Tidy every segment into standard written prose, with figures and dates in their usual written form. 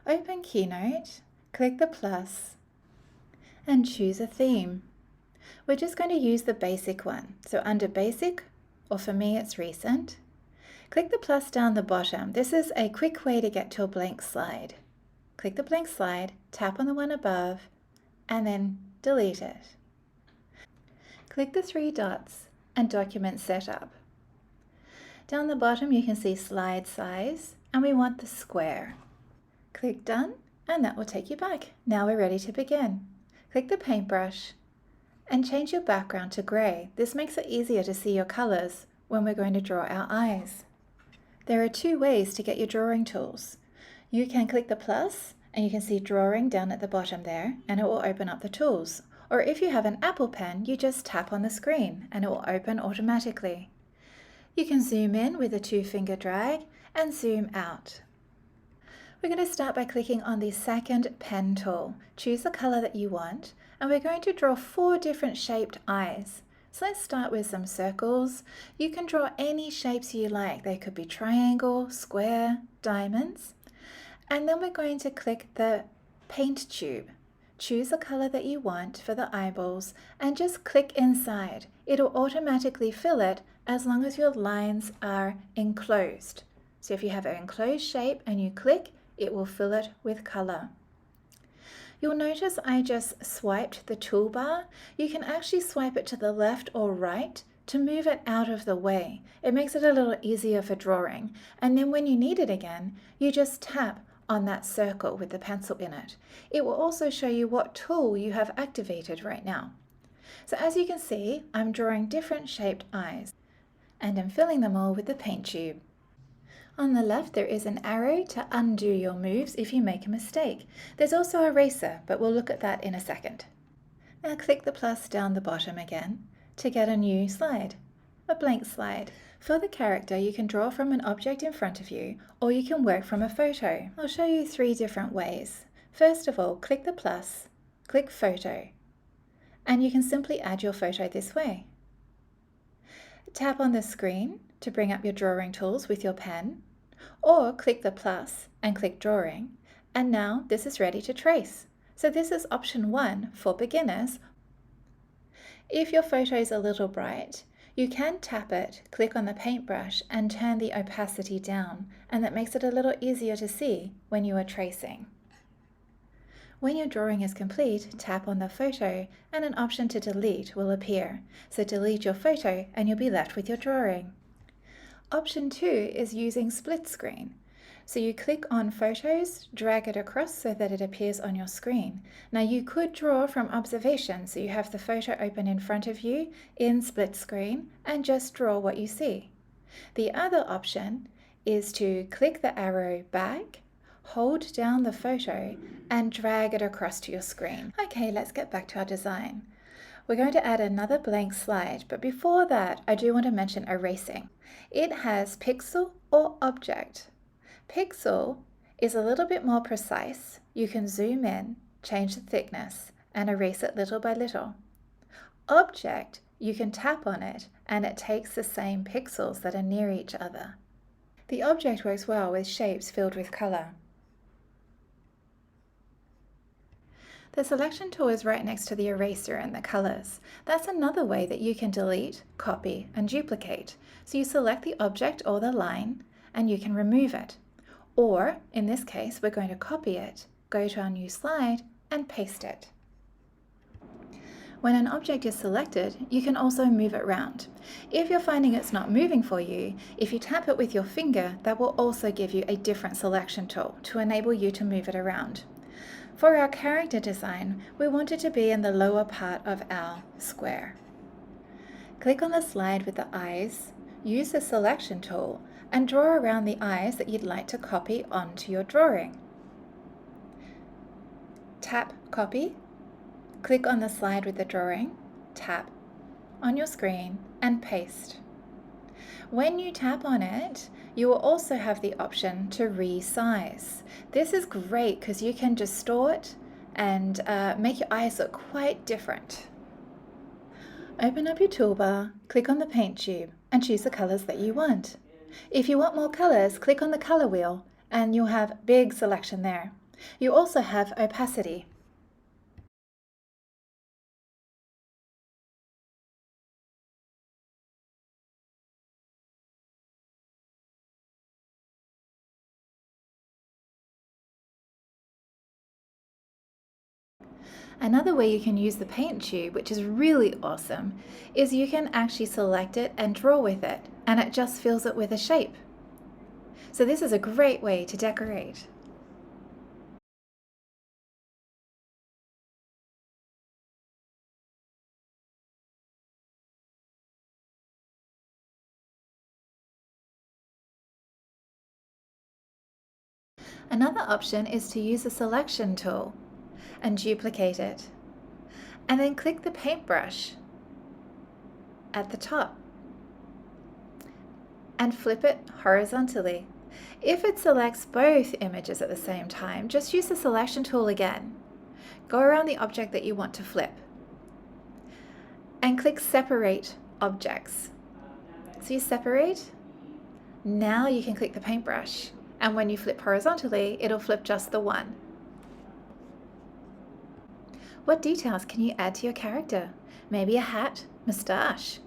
Open Keynote, click the plus, and choose a theme. We're just going to use the basic one. So under basic, or for me it's recent, click the plus down the bottom. This is a quick way to get to a blank slide. Click the blank slide, tap on the one above, and then delete it. Click the three dots and document setup. Down the bottom you can see slide size, and we want the square. Click done, and that will take you back. Now we're ready to begin. Click the paintbrush and change your background to grey. This makes it easier to see your colours when we're going to draw our eyes. There are two ways to get your drawing tools. You can click the plus and you can see drawing down at the bottom there, and it will open up the tools. Or if you have an Apple Pen, you just tap on the screen and it will open automatically. You can zoom in with a 2-finger drag and zoom out. We're going to start by clicking on the second pen tool. Choose the color that you want, and we're going to draw 4 different shaped eyes. So let's start with some circles. You can draw any shapes you like. They could be triangle, square, diamonds. And then we're going to click the paint tube. Choose the color that you want for the eyeballs and just click inside. It'll automatically fill it as long as your lines are enclosed. So if you have an enclosed shape and you click, it will fill it with color. You'll notice I just swiped the toolbar. You can actually swipe it to the left or right to move it out of the way. It makes it a little easier for drawing. And then when you need it again, you just tap on that circle with the pencil in it. It will also show you what tool you have activated right now. So as you can see, I'm drawing different shaped eyes, and I'm filling them all with the paint tube. On the left, there is an arrow to undo your moves if you make a mistake. There's also an eraser, but we'll look at that in a second. Now click the plus down the bottom again to get a new slide, a blank slide. For the character, you can draw from an object in front of you, or you can work from a photo. I'll show you 3 different ways. First of all, click the plus, click photo, and you can simply add your photo this way. Tap on the screen to bring up your drawing tools with your pen, or click the plus and click drawing, and now this is ready to trace. So this is option 1 for beginners. If your photo is a little bright, you can tap it, click on the paintbrush and turn the opacity down, and that makes it a little easier to see when you are tracing. When your drawing is complete, tap on the photo and an option to delete will appear. So delete your photo and you'll be left with your drawing. Option 2 is using split screen. So you click on photos, drag it across so that it appears on your screen. Now you could draw from observation, so you have the photo open in front of you in split screen and just draw what you see. The other option is to click the arrow back, hold down the photo and drag it across to your screen. Okay, let's get back to our design. We're going to add another blank slide, but before that, I do want to mention erasing. It has pixel or object. Pixel is a little bit more precise. You can zoom in, change the thickness, and erase it little by little. Object, you can tap on it, and it takes the same pixels that are near each other. The object works well with shapes filled with color. The selection tool is right next to the eraser and the colors. That's another way that you can delete, copy, and duplicate. So you select the object or the line, and you can remove it. Or, in this case, we're going to copy it, go to our new slide, and paste it. When an object is selected, you can also move it around. If you're finding it's not moving for you, if you tap it with your finger, that will also give you a different selection tool to enable you to move it around. For our character design, we want it to be in the lower part of our square. Click on the slide with the eyes, use the selection tool, and draw around the eyes that you'd like to copy onto your drawing. Tap Copy, click on the slide with the drawing, tap on your screen, and paste. When you tap on it, you will also have the option to resize. This is great because you can distort and make your eyes look quite different. Open up your toolbar, click on the paint tube, and choose the colors that you want. If you want more colors, click on the color wheel and you'll have big selection there. You also have opacity. Another way you can use the paint tube, which is really awesome, is you can actually select it and draw with it, and it just fills it with a shape. So this is a great way to decorate. Another option is to use the selection tool and duplicate it, and then click the paintbrush at the top and flip it horizontally. If it selects both images at the same time, just use the selection tool again. Go around the object that you want to flip and click separate objects. So you separate. Now you can click the paintbrush, and when you flip horizontally, it'll flip just the one. What details can you add to your character? Maybe a hat, moustache,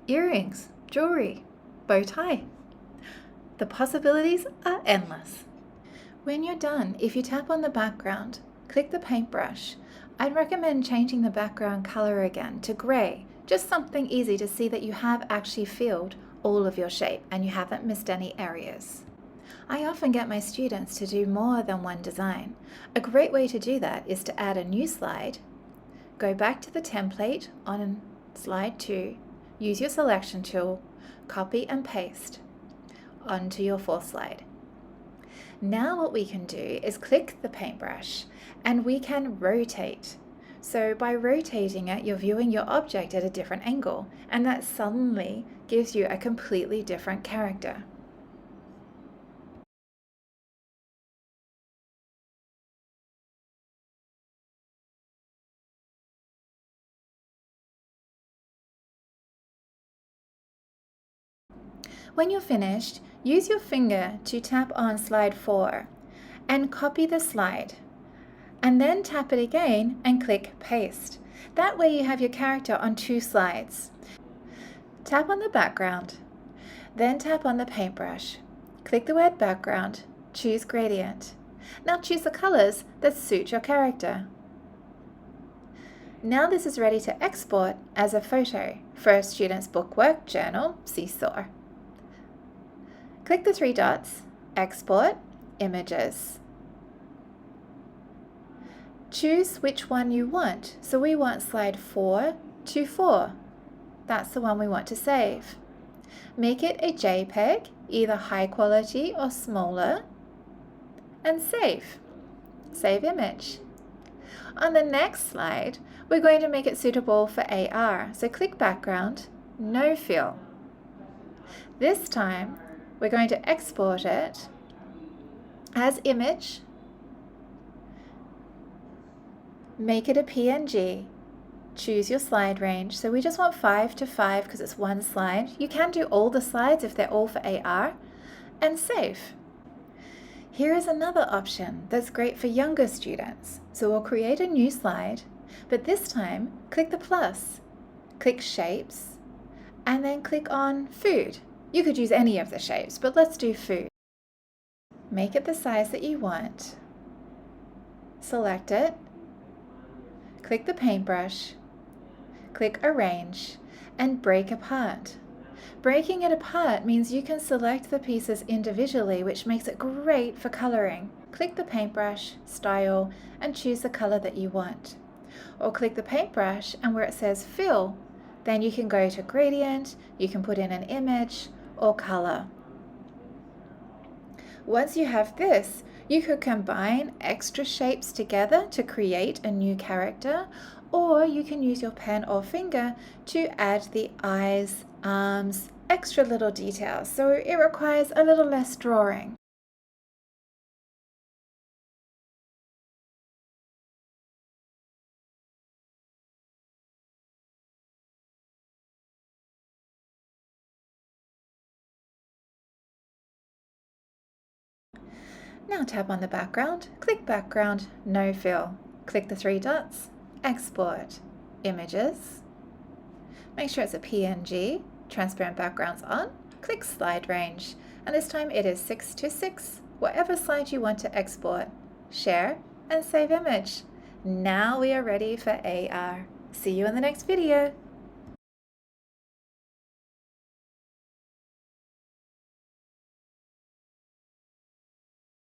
earrings, jewelry, bow tie. The possibilities are endless. When you're done, if you tap on the background, click the paintbrush. I'd recommend changing the background color again to gray, just something easy to see that you have actually filled all of your shape and you haven't missed any areas. I often get my students to do more than one design. A great way to do that is to add a new slide, go back to the template on slide 2, use your selection tool, copy and paste onto your fourth slide. Now what we can do is click the paintbrush and we can rotate. So by rotating it, you're viewing your object at a different angle, and that suddenly gives you a completely different character. When you're finished, use your finger to tap on slide 4 and copy the slide, and then tap it again and click paste. That way you have your character on 2 slides. Tap on the background, then tap on the paintbrush. Click the word background, choose gradient. Now choose the colors that suit your character. Now this is ready to export as a photo for a student's bookwork, journal, seesaw. Click the 3 dots, Export, Images. Choose which one you want. So we want slide 4 to 4. That's the one we want to save. Make it a JPEG, either high quality or smaller, and save. Save image. On the next slide, we're going to make it suitable for AR. So click background, no fill. This time, we're going to export it as image, make it a PNG, choose your slide range. So we just want 5 to 5 because it's one slide. You can do all the slides if they're all for AR, and save. Here is another option that's great for younger students. So we'll create a new slide, but this time click the plus, click shapes, and then click on food. You could use any of the shapes, but let's do food. Make it the size that you want. Select it. Click the paintbrush. Click Arrange and break apart. Breaking it apart means you can select the pieces individually, which makes it great for coloring. Click the paintbrush, Style, and choose the color that you want. Or click the paintbrush and where it says Fill, then you can go to Gradient, you can put in an image, or color. Once you have this, you could combine extra shapes together to create a new character, or you can use your pen or finger to add the eyes, arms, extra little details, so it requires a little less drawing. Now tap on the background, click Background, No Fill. Click the three dots, Export, Images. Make sure it's a PNG, transparent backgrounds on, click Slide Range, and this time it is 6 to 6, whatever slide you want to export. Share and save image. Now we are ready for AR. See you in the next video.